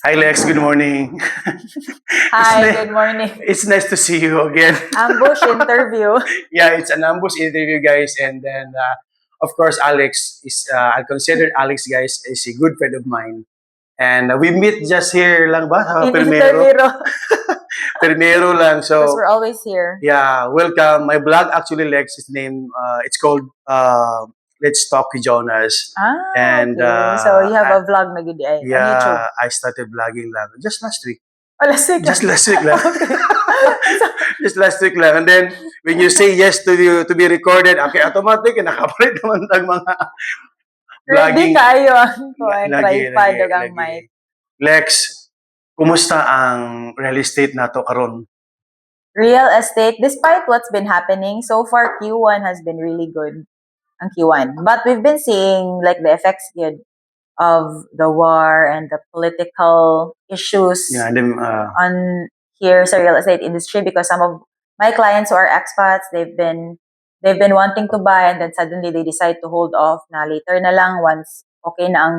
Hi Lex, good morning. Hi, ni- good morning. it's nice to see you again. Ambush interview. Yeah, it's an ambush interview, guys, and then of course Alex is. I consider Alex, guys, is a good friend of mine, and we meet just here lang ba? In Primero, Intermiro. primero lang. Because So we're always here. yeah, welcome. My blog actually, Lex, is named. It's called Let's Talk with Jonas, and Okay. So you have a vlog na gudi ay, on YouTube. yeah, I started vlogging lang just last week. Oh, last week. Just last week lang. Okay. Just last week lang. And then, when you say yes to you to be recorded, okay, automatic, nakapalit naman ng mga Ready vlogging. kayo ang tripod o ang Lagi. mic. Lex, kumusta ang real estate nato karon? Real estate, despite what's been happening, so far Q1 has been really good. Ang Q1. But we've been seeing like the effects yun of the war and the political issues Yeah, and then, on here sa real estate industry, because some of my clients who are expats, they've been wanting to buy and then suddenly they decide to hold off na later na lang once okay na ang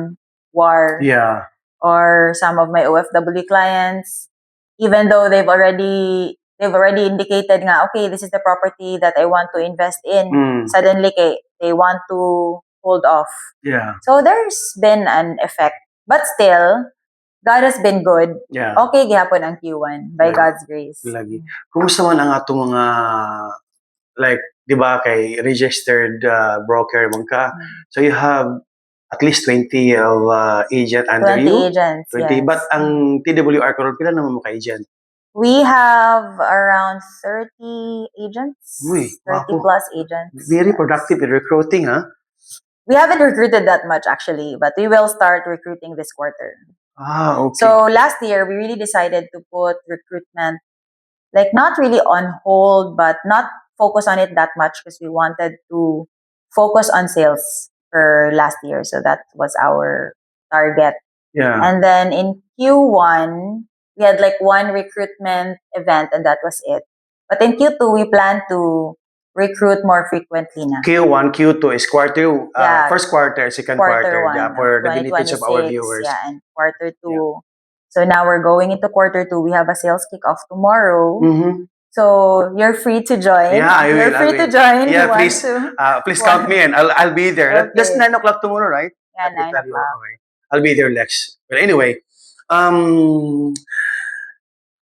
war. yeah, Or some of my OFW clients, even though they've already indicated nga, okay, this is the property that I want to invest in, suddenly they want to hold off. yeah, So there's been an effect. But still, God has been good. yeah. Okay, gihapon ang Q1 by Yeah. God's grace. Lagi. Kumusta man ang atong mga, like, di ba, kay registered broker man ka. So you have at least 20 of agent under 20 you? agents, 20. yes. But ang TWR karon pila naman mo ka agent? We have around 30 agents. Uy, 30 wapo. plus agents. Very yes. productive in recruiting, ha? We haven't recruited that much actually, but we will start recruiting this quarter. Ah, okay. So last year, we really decided to put recruitment, like not really on hold, but not focus on it that much because we wanted to focus on sales for last year. So that was our target. Yeah. And then in Q1, we had like one recruitment event and that was it. But in Q2, we plan to recruit more frequently na. Q1, Q2 is quarter, Yeah. first quarter, second Quarter quarter, one yeah, of for the benefits of our 2026, viewers. yeah, and quarter two. So now we're going into quarter two. We have a sales kickoff tomorrow. Mm-hmm. So you're free to join. Yeah, I will. You're free to join. Yeah, You want please. to? Please count me in. I'll be there. Okay. That's 9 o'clock tomorrow, right? Yeah, Let me 9 tell you. o'clock. Okay. I'll be there, Lex. But anyway,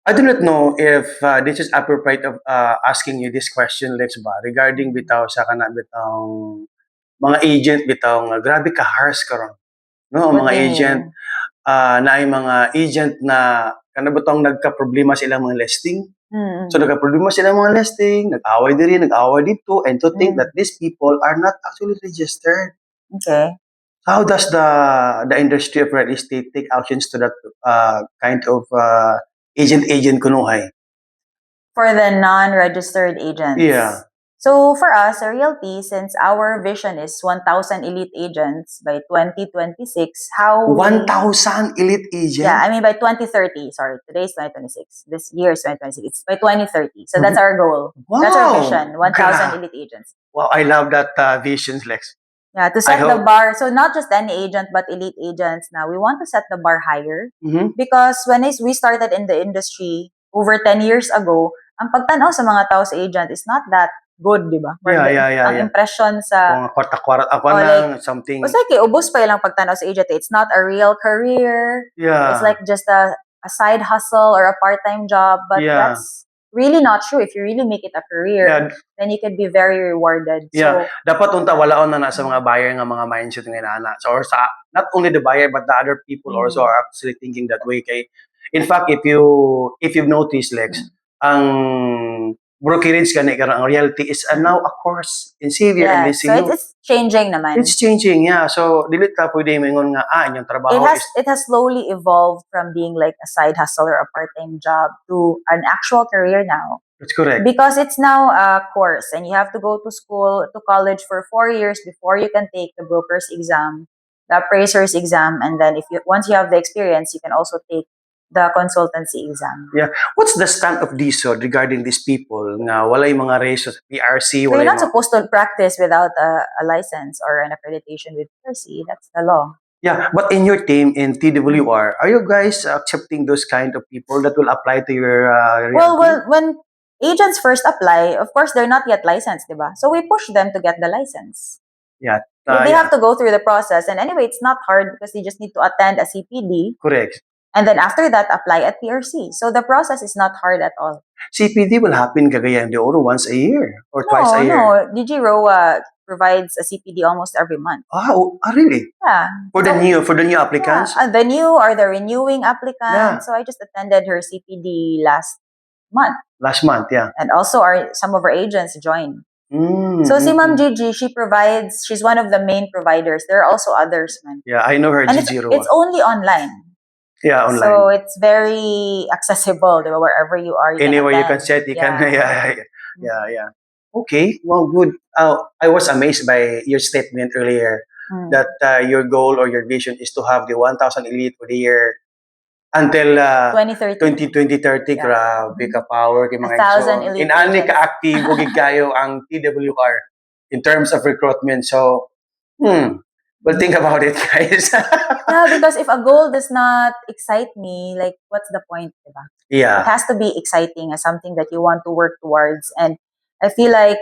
I do not know if this is appropriate of asking you this question, Lex, ba, regarding bitaw sa kana bitawng mga agent bitawng grabe ka harsh karon. No, ang What mga do you agent mean? na ay mga agent na kana bitawng nagka-problema silang mga listing. Mm. So nagka-problema sila mga listing, nag-away diri, nag-away dito, and to think that these people are not actually registered. Okay. How does the industry of real estate take actions to that kind of agent kunuhay? For the non-registered agents. Yeah. So for us, a realty, since our vision is 1,000 elite agents by 2026, how we... 1,000 elite agents? Yeah, I mean by 2030. Sorry, today's 2026. This year is 2026. It's by 2030. So that's our goal. Wow. That's our vision. 1,000 Gra- elite agents. Wow, I love that vision, Lex. Yeah, to set I the hope- bar. So not just any agent, but elite agents. Now we want to set the bar higher Mhm. because when we started in the industry over 10 years ago, ang pagtanaw sa mga tao sa agent is not that good, di ba? Yeah. Ang impression sa... Mga kwarta-kwarta ako Oh, lang, something. It's like, ubos pa ilang pagtanaw sa agent. It's not a real career. Yeah. It's like just a side hustle or a part-time job. But Yeah. that's really not true. If you really make it a career, Yeah. then you can be very rewarded. Yeah, So, dapat unta walaon na sa mga buyer nga mga mindset nga inana. So or sa not only the buyer but the other people also are actually thinking that way kay. In fact, if you've noticed, Lex, ang brokerage gani karon ang realty is now a course in Xavier and yeah. So Liceo. it's changing naman. It's changing, yeah. So dili ta pwede mingon nga inyong trabaho It has slowly evolved from being like a side hustle or a part-time job to an actual career now. That's correct. Because it's now a course and you have to go to school, to college for 4 years before you can take the broker's exam, the appraiser's exam, and then once you have the experience, you can also take the consultancy exam. Yeah. What's the stand of DSOD regarding these people nga walay mga ratios, PRC, So walay you're not mga... supposed to practice without a license or an accreditation with PRC. That's the law. Yeah, but in your team in TWR, are you guys accepting those kind of people that will apply to your Well, realty? when agents first apply, of course, they're not yet licensed, diba? So we push them to get the license. Yeah, They yeah, have to go through the process. And anyway, it's not hard because they just need to attend a CPD. correct. And then after that, apply at PRC. So the process is not hard at all. CPD will happen Cagayan de Oro once a year or twice a No, year. no. DG Roa provides a CPD almost every month. Really? Yeah. For the new applicants? Yeah, the new or the renewing applicant. Yeah. So I just attended her CPD last month. Last month, yeah. And also some of our agents joined. Mm, So si Ma'am mm. Gigi, she's one of the main providers. There are also others, man. Yeah, I know her, And Gigi Roa. it's only online. Yeah, online. So it's very accessible, diba? Wherever you are. Anywhere you can attend. set, you can. Yeah. Yeah. Okay, well, good. I was amazed by your statement earlier Mm. that your goal or your vision is to have the 1,000 elite for the year until 2030. 2030. Yeah. Grabe ka power kay mga 1,000 igsoon. elite Inani agents. ka-active, ugig kayo ang TWR in terms of recruitment. So, well, think about it, guys. Yeah, because if a goal does not excite me, like what's the point, diba? It Yeah. has to be exciting as something that you want to work towards. And I feel like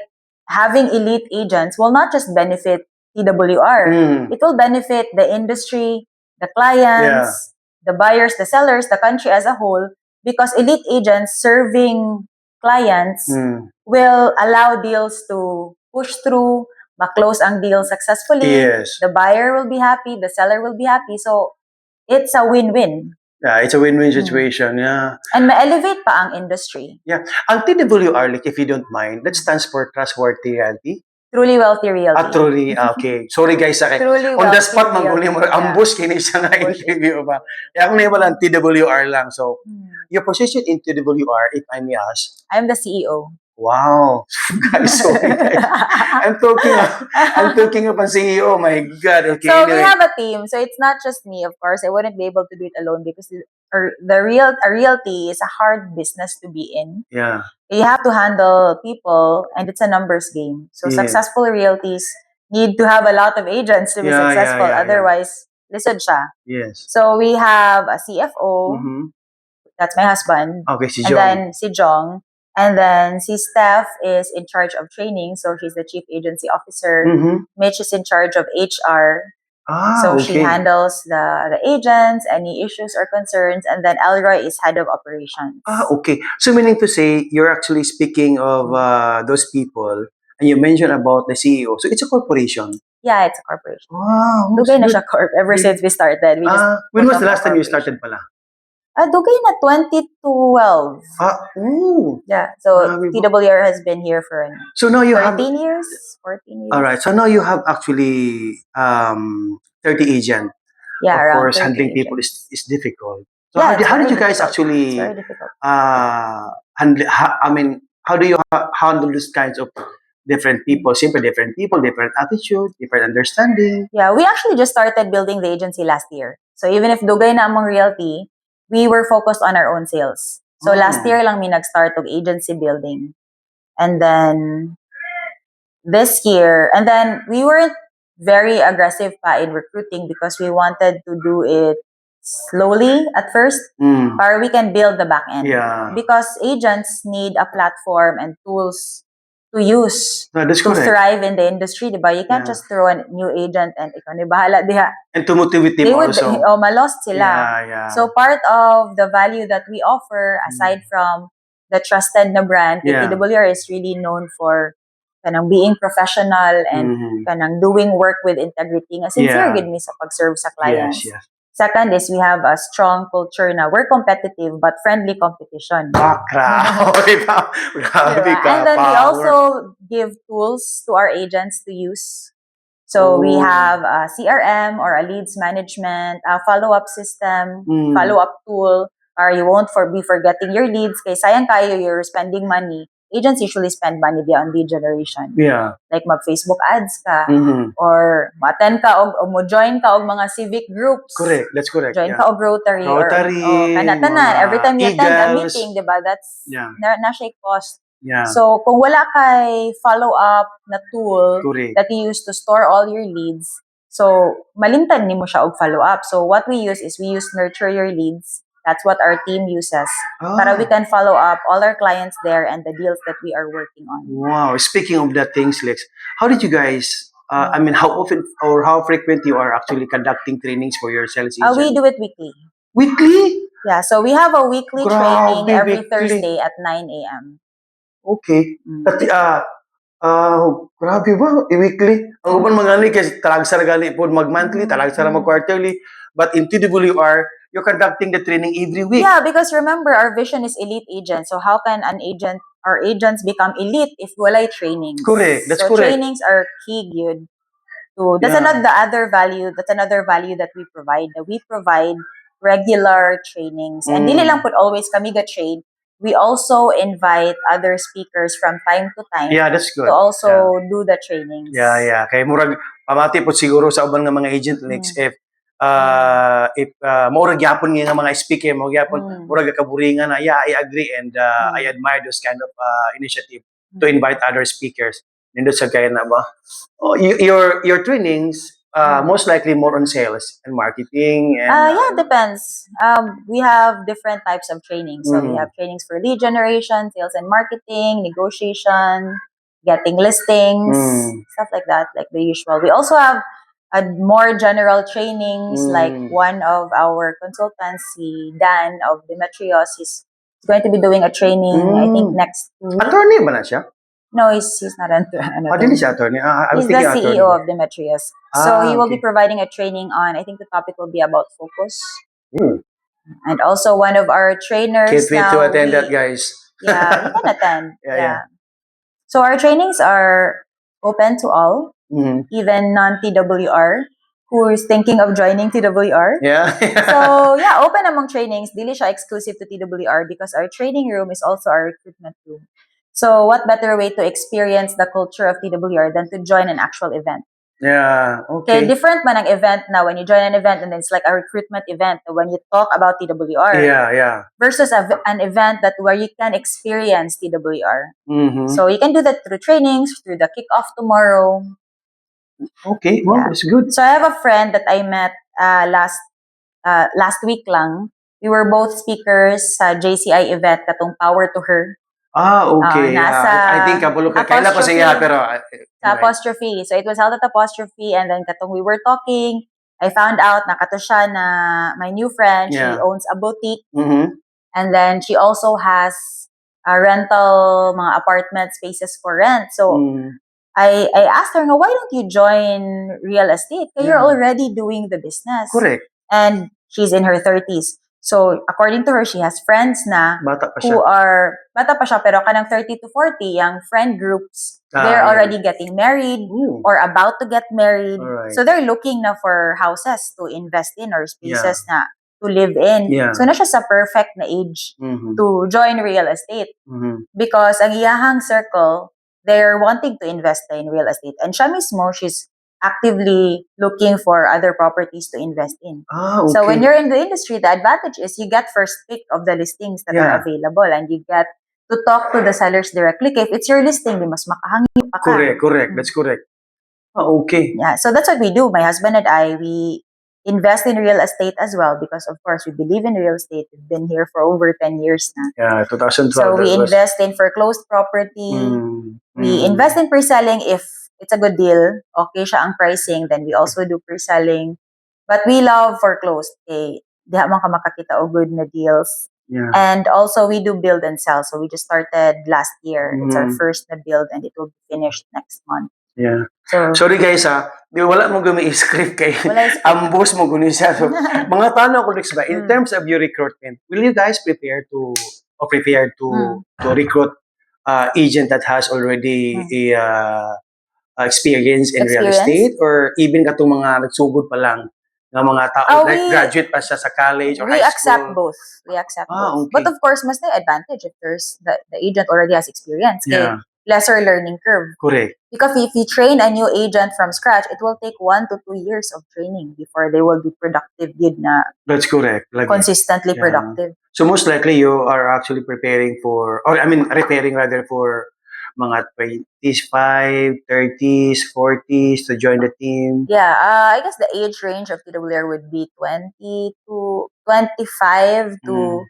having elite agents will not just benefit TWR, Mm. it will benefit the industry, the clients, the buyers, the sellers, the country as a whole, because elite agents serving clients Mm. will allow deals to push through, ma-close ang deal successfully. Yes. The buyer will be happy, the seller will be happy. So, it's a win-win. Yeah, it's a win-win situation. Yeah. And ma-elevate pa ang industry. Ang TWR, like, if you don't mind, that stands for Trustworthy Realty. Truly Wealthy Realty. Truly, okay. Sorry guys, Truly on the Wealthy spot, mag-uni mo, Realty. ambush kini siya nga Ambush. interview ba. Kaya ako na wala TWR lang. So, Hmm. your position in TWR, if I may ask, I'm the CEO. wow. Guys, sorry guys. I'm talking of a CEO. My God. Okay. So we anyway. have a team. So it's not just me, of course. I wouldn't be able to do it alone because a realty is a hard business to be in. Yeah. You have to handle people, and it's a numbers game. So Yeah. successful realties need to have a lot of agents to be Yeah, successful. yeah. Otherwise, lisod siya. Yes. So we have a CFO. Mhm. That's my husband. Okay, si And John. then si Jong. And then si Steph is in charge of training. So she's the chief agency officer. Mhm. Mitch is in charge of HR. So she Okay. handles the agents, any issues or concerns. And then Elroy is head of operations. Okay. So meaning to say, you're actually speaking of those people, and you mentioned about the CEO. So it's a corporation. Yeah, it's a corporation. Wow. Dugay na siya corp ever since we started. We just When was put the up last a time you corporation. started pala? Dugay na 2012. Ooh. Yeah, so Grabe po. TWR has been here for So now you have 13 years, 14 years. all right. So now you have actually 30 agent. Yeah, Of around course, 30 handling people agents. is difficult. So Yeah, how did it's you very guys difficult. actually It's very difficult. how do you handle these kinds of different people? Simply different people, different attitude, different understanding. Yeah, we actually just started building the agency last year. So even if dugay na among realty, we were focused on our own sales. So last year lang mi nag-start og agency building. And then this year, and then we weren't very aggressive pa in recruiting because we wanted to do it slowly at first, or we can build the back end. Yeah. Because agents need a platform and tools to use No, that's to correct. thrive in the industry, diba? You can't Yeah. just throw a new agent and ikaw ni bahala diha. And to motivate them They would also. malost sila. Yeah. So part of the value that we offer, aside from the trusted na brand, Yeah. TWR is really known for kanang being professional and kanang doing work with integrity. Nga sincere Yeah. gid mi sa pag-serve sa clients. Yes. Second is we have a strong culture na we're competitive but friendly competition. Grabe ka. Grabe Diba? ka. And then we Power. also give tools to our agents to use. So we Oh. have a CRM or a leads management, a follow-up system, Mm. follow-up tool, or you won't be forgetting your leads. Kay sayang kayo, you're spending money. Agents usually spend money via on lead generation. Yeah. Like mag-Facebook ads ka, Mhm. or ma-attend ka, o mo-join ka og mga civic groups. Correct. That's correct. Join Yeah. ka og Rotary. Rotary, or kanatanan. mga Every time you attend a Eagles. meeting, diba? That's Yeah. na siya cost. Yeah. So, kung wala kay follow-up na tool Correct. that you use to store all your leads, So, malimtan nimo siya og follow-up. So, what we use is we use Nurture Your Leads. That's what our team uses. Para we Ah, can follow up all our clients there and the deals that we are working on. wow. Speaking of that things, Lex, how did you guys, I mean, how often or how frequent you are actually conducting trainings for your sales We agent? do it weekly. Weekly? Yeah, so we have a weekly training Grabe, every weekly. Thursday at 9 a.m. Okay. Mm. Pati, grabe ba? I-weekly? Ang uban mga ni, kasi talagsar gali po mag-monthly, talagsar mag-quarterly. But in TWR, you're conducting the training every week. Yeah, because remember, our vision is elite agent. So how can our agents become elite if walay trainings? Correct. That's so correct. trainings are key, good. So that's Yeah. another value. That's another value that we provide. That we provide regular trainings, and dili lang put always kami ga trade. We also invite other speakers from time to time Yeah, that's good. to also do the trainings. Yeah. Kaya murag, pamati po siguro sa uban nga mga agent, Lex, if maurag yapon nga mga speaker, maurag yapon, murag kaburingan na, yeah, I agree and I admire those kind of initiative to invite other speakers. Nindot sa kaya na ba? Oh, your trainings, most likely more on sales and marketing and Yeah, depends. We have different types of training. So we have trainings for lead generation, sales and marketing, negotiation, getting listings, stuff like that, like the usual. We also have more general trainings, like one of our consultants, si Dan of Demetrios, he's going to be doing a training, I think, next week. attorney ba na siya? No, he's not an Dili siya attorney. I was He's the thinking attorney. CEO of Demetrius. So he will be Okay. providing a training on, I think the topic will be about focus. Hmm. And also one of our trainers Can't wait to now, attend that, guys. Yeah, you can attend. Yeah. So our trainings are open to all, Mhm. even non-TWR who is thinking of joining TWR. Yeah. So yeah, open among trainings. Dili siya exclusive to TWR because our training room is also our recruitment room. So what better way to experience the culture of TWR than to join an actual event? Yeah. Okay, Okay. different man ang event now when you join an event and then it's like a recruitment event when you talk about TWR Yeah. versus an event that where you can experience TWR. Mhm. So you can do that through trainings, through the kickoff tomorrow. Okay. Well, Yeah. that's good. So I have a friend that I met last week lang. We were both speakers sa JCI event katong Power to Her. Okay. Nasa I think kabulo ka. Kailan ko siya pero sa apostrophe. So it was held at apostrophe and then katong we were talking, I found out na kato siya na my new friend, she Yeah. owns a boutique Mhm. and then she also has a rental mga apartment spaces for rent. So I asked her, no, why don't you join real estate? Because you're Yeah. already doing the business. Correct. And she's in her 30s. So, according to her, she has friends na Bata pa who siya. are, bata pa siya, pero kanang 30 to 40, yung friend groups, they're Yeah. already getting married Ooh. or about to get married. Alright. So, they're looking na for houses to invest in or spaces Yeah. na to live in. Yeah. So, na siya sa perfect na age Mhm. to join real estate. Mhm. Because ang iyahang circle, they're wanting to invest in real estate. And siya mismo, she's actively looking for other properties to invest in. Okay. So when you're in the industry, the advantage is you get first pick of the listings that Yeah. are available and you get to talk to the sellers directly. If it's your listing, di mas makahangin pa ka. Correct. That's correct. Okay. Yeah, so that's what we do. My husband and I, we invest in real estate as well because, of course, we believe in real estate. We've been here for over 10 years now. Yeah, 2012. So we that was- invest in foreclosed property. We Mm. invest in pre-selling if it's a good deal. Okay siya ang pricing. Then we also do pre-selling. But we love foreclosed. Okay, diha man ka makakita og good na deals. Yeah. And also we do build and sell. So we just started last year. It's our first na build and it will be finished next month. Yeah. So Sorry guys di wala mo gumi-script kay Wala script. ambos mo guni siya. So, mga tanong ko next ba in terms of your recruitment, will you guys prepare to recruit agent that has already a experience in real estate or even katong mga nagsugod pa lang nga mga tao like graduate pa siya sa college or we high accept school? both. We accept both. Okay. But of course, mas na advantage if there's the agent already has experience. Yeah. Lesser learning curve. Correct. Because if you train a new agent from scratch, it will take 1 to 2 years of training before they will be productive, yun na That's correct. Like, consistently yeah. productive. So most likely you are actually preparing for, or I mean, preparing rather for mga 20s, 30s, 40s to join the team? Yeah, I guess the age range of TWR would be 20 to 25 to Mm.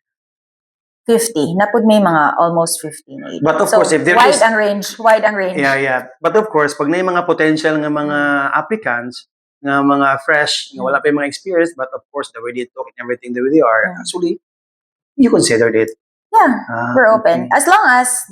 50. Napod may mga almost 50 na age. But of So, course, if there wide is- ang range, wide ang range. Yeah. But of course, pag may mga potential nga mga applicants, nga mga fresh, nga wala pa yung mga experience, but of course, the way they talk and everything, the way they are, Mm. actually, you considered it. Yeah, we're open. Okay. As long as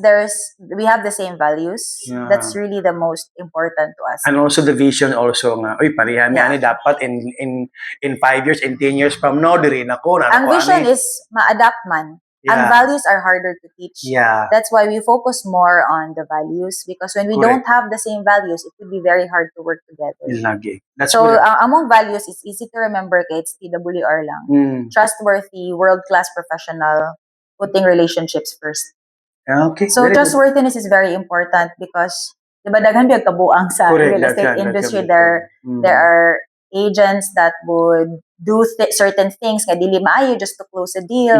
we have the same values, Yeah. that's really the most important to us. And also the vision also nga, uy, parihan Yeah. ani dapat in 5 years, in 10 years from now, diri na ko, Ang vision is ma-adapt man. Ang Yeah. values are harder to teach. Yeah. That's why we focus more on the values, because when we Correct. don't have the same values, it would be very hard to work together. Lagi. That's So, good. among values, it's easy to remember kay it's TWR lang. Mm. Trustworthy, world-class professional, putting relationships first. Okay. So, very good. trustworthiness is very important because, di ba, daghan biyag kabuang sa Correct, real estate that's industry. correct. There are agents that would do certain things nga dili maayo just to close a deal.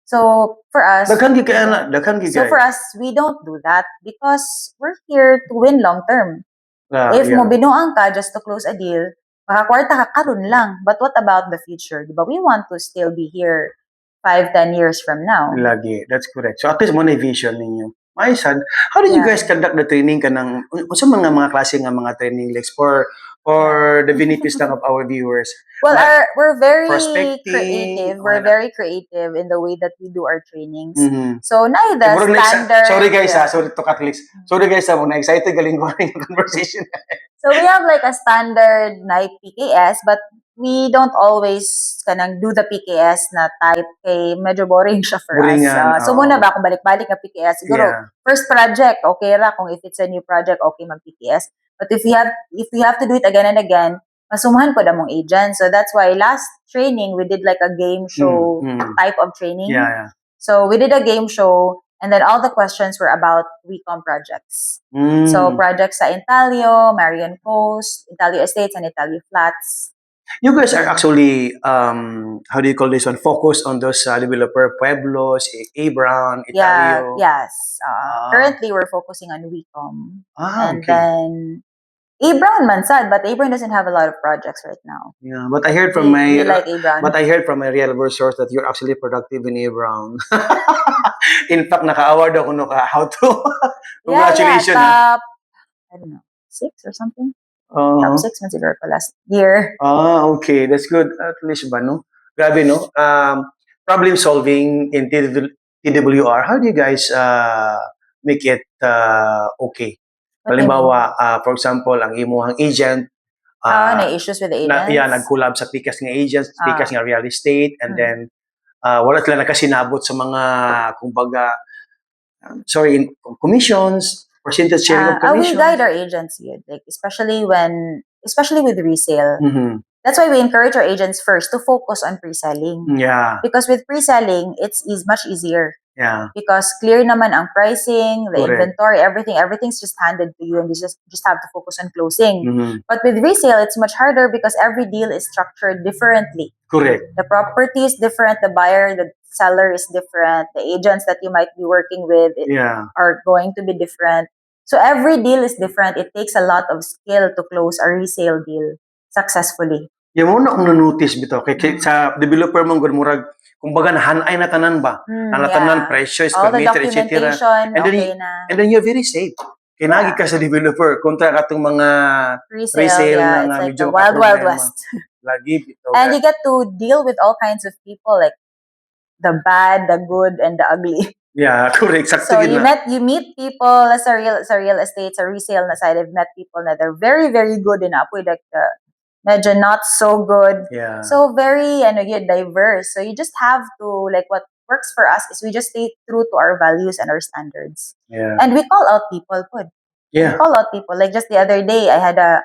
So, for us, Daghan gid kay ana, daghan gid so kay. for us, we don't do that because we're here to win long term. If yeah. mo binuang ka just to close a deal, makakwarta ka karon lang. But what about the future? Diba? We want to still be here 5-10 years from now. Lagi, that's correct. So at least mo na yung vision ninyo. My son, how did you Yeah. guys conduct the training ka ng, unsa mga klase nga mga training legs for the benefits lang of our viewers? Well, Like, we're very prospecting, creative. We're okay. very creative in the way that we do our trainings. Mhm. So, na the Siguro standard. sorry guys yeah. sorry to cut leaks. Sorry guys muna excited galing ko yung conversation. So, we have like a standard night PKS, but we don't always kanang do the PKS na type kay medyo boring siya for Boringan, us. So, oo. muna ba kung balik-balik na PKS? Siguro, Yeah. first project, okay ra. Kung if it's a new project, okay mag-PKS. But if we have to do it again and again, masumahan po na mong agent. So, that's why last training, we did like a game show type of training. Yeah. So, we did a game show, and then all the questions were about WeCom projects. So, projects sa Intalio, Marion Post, Intalio Estates, and Intalio Flats. You guys are actually, how do you call this one? Focus on those developer Pueblos, Abram, Italio. Yes. Currently, we're focusing on WeCom. And Okay. then, Abram Mansad, but Abram doesn't have a lot of projects right now. Yeah, but I heard from We like Abram. But I heard from a reliable source that you're actually productive in Abram. In fact, naka-award ako no ka how to. Congratulations. Top, I don't know, 6 or something. Top 6 man siguro ko last year. Okay, that's good. At least ba no? Grabe no. Problem solving in TWR. How do you guys make it okay? Halimbawa, for example, ang imuhang agent na issues with the agents. Nag-collab sa Pikas nga agents, Pikas nga real estate, and then wala sila nakasinabot sa mga, kumbaga, commissions, percentage sharing of commissions. We guide our agents yun, like especially with resale. Mm-hmm. That's why we encourage our agents first to focus on pre-selling. Yeah. Because with pre-selling, it's much easier. Yeah. Because clear naman ang pricing, the Correct. inventory, everything's just handed to you, and you just have to focus on closing. Mm-hmm. But with resale, it's much harder because every deal is structured differently. Correct. The property is different, the buyer, the seller is different, the agents that you might be working with are going to be different. So every deal is different. It takes a lot of skill to close a resale deal successfully. Yung muna akong na-notice bito, kay sa developer mong murag, kumbaga nahanay na tanan ba? Tanan presyo, all square the meter, etc. documentation, And then, and then you're very safe. Kinagi ka sa developer, kontra katong mga resale na it's like medyo the wild west. Lagi bito. And you get to deal with all kinds of people, like the bad, the good, and the ugly. Yeah, correct. So you meet people as a real estate, sa resale na side. I've met people that are very, very good in Apoy, like medyo not so good. Yeah. So very diverse. So you just have to, like, what works for us is we just stay true to our values and our standards. Yeah. And we call out people, Yeah. We call out people. Like just the other day, I had a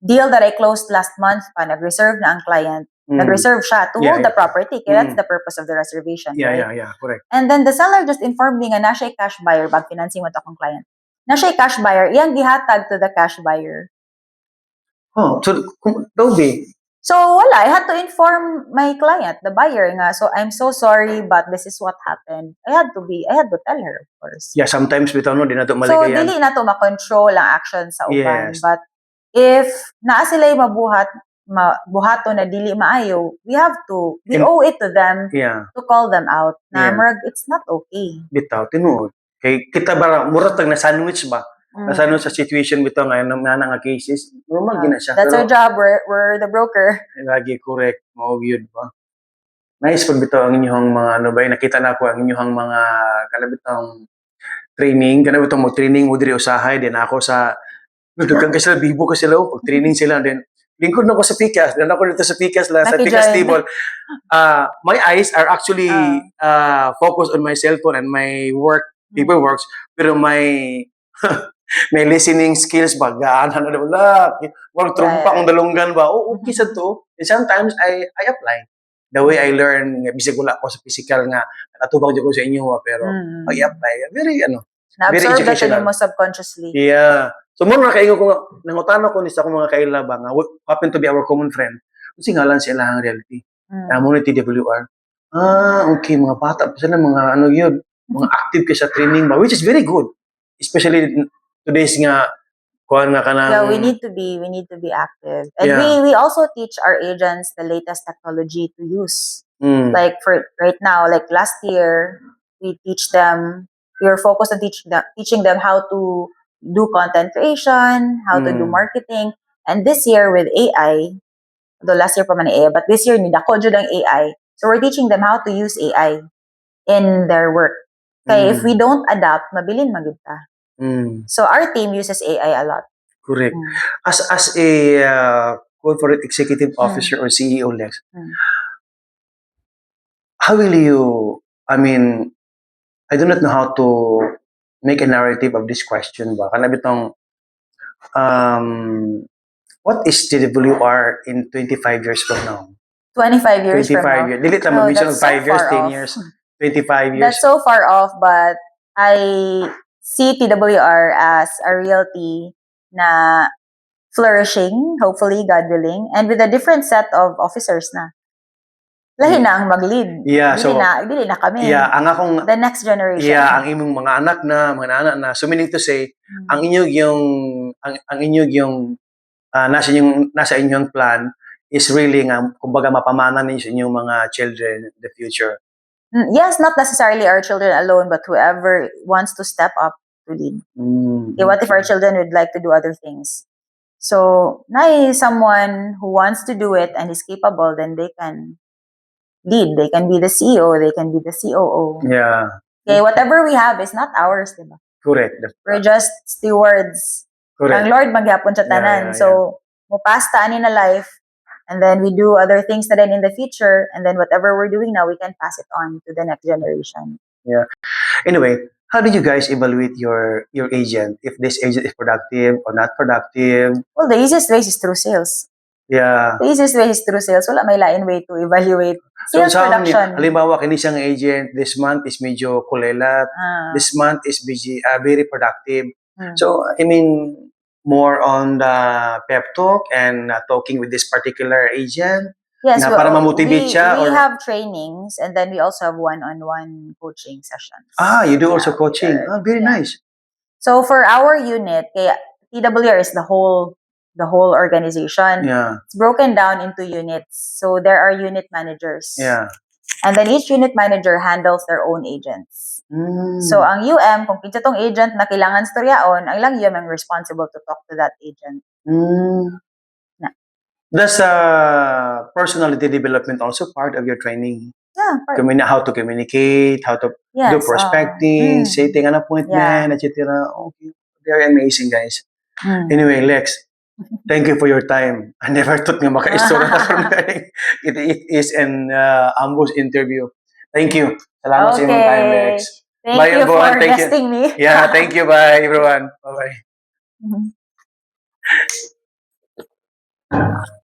deal that I closed last month, nag-reserve na ang client. Nag-reserve siya to hold the property. Kaya that's the purpose of the reservation. Yeah, right? yeah, correct. And then the seller just informed me nga na siya cash buyer bag financing mo to akong client. Na siya cash buyer, iyang gihatag to the cash buyer. Oh, so Toby, So wala, I had to inform my client, the buyer nga. So I'm so sorry, but this is what happened. I had to tell her, of course. Yeah, sometimes bitaw no, di na to So maligayan. dili na to makontrol ang action sa uban. Yes. But if naa sila'y buhato na dili maayo, we owe it to them Yeah, to call them out na Yeah. murag it's not okay. bitaw tinuod. Kay kita ba mura tag na sandwich ba? Mm. Nasano sa situation bitaw nga nga cases, normal gina siya. That's our Pero job. We're the broker. lagi correct, mao gyud ba. Nice pud bitaw ang inyong mga ano ba nakita na ko ang inyong mga kanabitang training, kanabitang mo training mo diri usahay din ako sa dugkan ka sila bibo ka sila pag training sila then lingkod na ko sa Picas, dan ako dito sa Picas la sa Picas Nakijoin. table. My eyes are actually focused on my cell phone and my work paperworks pero may listening skills ba gaan na wala wag trumpa ang dalunggan ba okay sa to and sometimes I apply the way I learn bisig wala ko sa physical nga natubag jud ko sa inyo pero I apply very very Na-absorb na to educational. mo subconsciously. Yeah. So mo na kaingo ko nangutana ko ni sa akong mga kaila ba nga happen to be our common friend kasi ngalan sa ilahang reality mo ni TWR okay mga bata pa sila mga ano yun mga active ka sa training ba which is very good especially today's nga kuan nga kanang Yeah, we need to be active. And Yeah. we also teach our agents the latest technology to use. Mm. Like for right now, like last year, we were focused on teaching them how to do content creation, how to do marketing. And this year with AI, though last year pa man AI, but this year nidako jud ang AI. So we're teaching them how to use AI in their work. Kay if we don't adapt, mabilin magyud ta. So our team uses AI a lot. Correct. As a corporate executive officer or CEO, Lex, how will you? I mean, I do not know how to make a narrative of this question. Ba kana bitong what is TWR in 25 years from now? 25 years 25 from now. years. Dili ta No, mag-mention that's of 5 so years, far 10 off. years, 25 years. That's so far off, but I see TWR as a realty na flourishing, hopefully, God willing, and with a different set of officers na. Lahi na ang mag-lead. Yeah, Dili na kami. Yeah, ang akong The next generation. Yeah, ang imong mga anak na, mga anak na. So meaning to say, ang inyong yung nasa inyong plan is really nga kumbaga mapamana ninyo sa inyong mga children in the future. Yes, not necessarily our children alone, but whoever wants to step up to lead. Okay, what if our children would like to do other things? So, someone who wants to do it and is capable, then they can lead. They can be the CEO. They can be the COO. Yeah. Okay, whatever we have is not ours, diba? Correct. We're just stewards. Correct. Ang Lord magyapon sa tanan. Yeah. So, mupasta ani na life, and then we do other things na then in the future, and then whatever we're doing now, we can pass it on to the next generation. Yeah. Anyway, how did you guys evaluate your agent? If this agent is productive or not productive? Well, the easiest way is through sales. Yeah. The easiest way is through sales. Wala may lain way to evaluate sales production. Halimbawa, kini siyang agent, this month is medyo kulelat. This month is busy, very productive. So, I mean, more on the pep talk and talking with this particular agent. Yes, na para ma-motivate siya. We have trainings and then we also have one-on-one coaching sessions. You do also coaching. Very nice. So for our unit, TWR is the whole organization. Yeah. It's broken down into units. So there are unit managers. Yeah. And then each unit manager handles their own agents. So ang UM, kung kinsa tong agent na kailangan storyaon, ang ilang UM ang responsible to talk to that agent. Does personality development also part of your training? Yeah, How to communicate, how to do prospecting, setting an appointment, etc. Okay, very amazing, guys. Anyway, Lex, thank you for your time. I never thought nga maka-istorya na from it is an ambush interview. Thank you. Salamat sa iyong time, Lex. Thank Bye, you everyone. for guesting me. Yeah, thank you. Bye, everyone. Bye-bye.